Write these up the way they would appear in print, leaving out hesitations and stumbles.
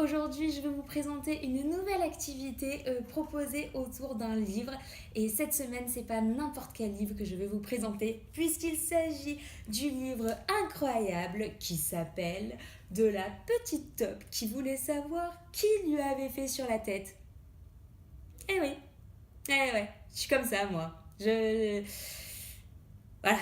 Aujourd'hui, je vais vous présenter une nouvelle activité proposée autour d'un livre. Et cette semaine, c'est pas n'importe quel livre que je vais vous présenter, puisqu'il s'agit du livre incroyable qui s'appelle De la petite taupe qui voulait savoir qui lui avait fait sur la tête. Eh oui, eh ouais, je suis comme ça moi. Voilà.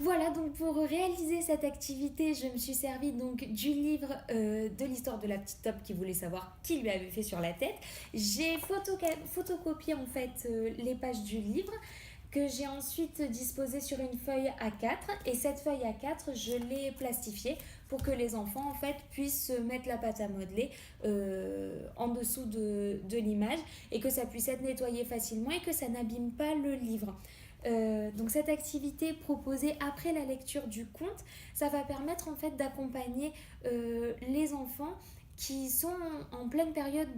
Voilà, donc pour réaliser cette activité, je me suis servie donc du livre de l'histoire de la petite taupe qui voulait savoir qui lui avait fait sur la tête. J'ai photocopié en fait les pages du livre que j'ai ensuite disposé sur une feuille A4 et cette feuille A4 je l'ai plastifiée pour que les enfants en fait puissent mettre la pâte à modeler en dessous de l'image et que ça puisse être nettoyé facilement et que ça n'abîme pas le livre. Donc cette activité proposée après la lecture du conte, ça va permettre en fait d'accompagner les enfants qui sont en pleine période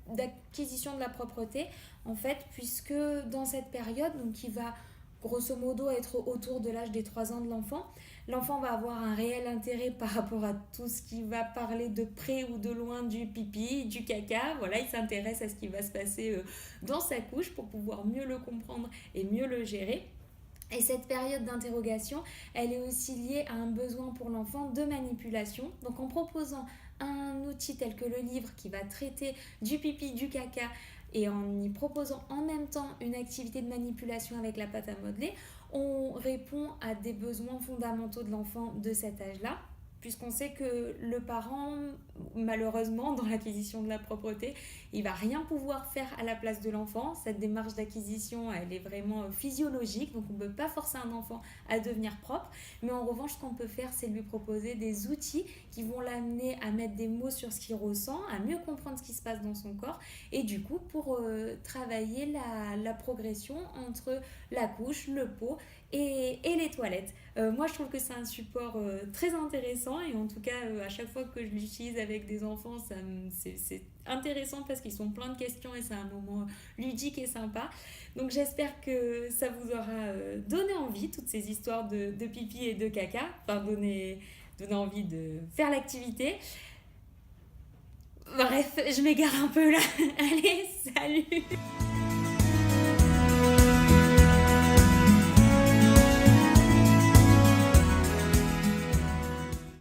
d'acquisition de la propreté en fait, puisque dans cette période, donc qui va grosso modo être autour de l'âge des 3 ans de l'enfant, l'enfant va avoir un réel intérêt par rapport à tout ce qui va parler de près ou de loin du pipi, du caca. Voilà, il s'intéresse à ce qui va se passer dans sa couche pour pouvoir mieux le comprendre et mieux le gérer. Et cette période d'interrogation, elle est aussi liée à un besoin pour l'enfant de manipulation. Donc en proposant un outil tel que le livre qui va traiter du pipi, du caca, et en y proposant en même temps une activité de manipulation avec la pâte à modeler, on répond à des besoins fondamentaux de l'enfant de cet âge-là, puisqu'on sait que le parent, malheureusement, dans l'acquisition de la propreté, il ne va rien pouvoir faire à la place de l'enfant. Cette démarche d'acquisition, elle est vraiment physiologique, donc on ne peut pas forcer un enfant à devenir propre. Mais en revanche, ce qu'on peut faire, c'est lui proposer des outils qui vont l'amener à mettre des mots sur ce qu'il ressent, à mieux comprendre ce qui se passe dans son corps, et du coup, pour travailler la progression entre la couche, le pot et les toilettes. Moi, je trouve que c'est un support très intéressant et en tout cas, à chaque fois que je l'utilise avec des enfants, c'est intéressant parce qu'ils sont plein de questions et c'est un moment ludique et sympa. Donc, j'espère que ça vous aura donné envie, toutes ces histoires de pipi et de caca, enfin, donné envie de faire l'activité. Bref, je m'égare un peu là. Allez, salut!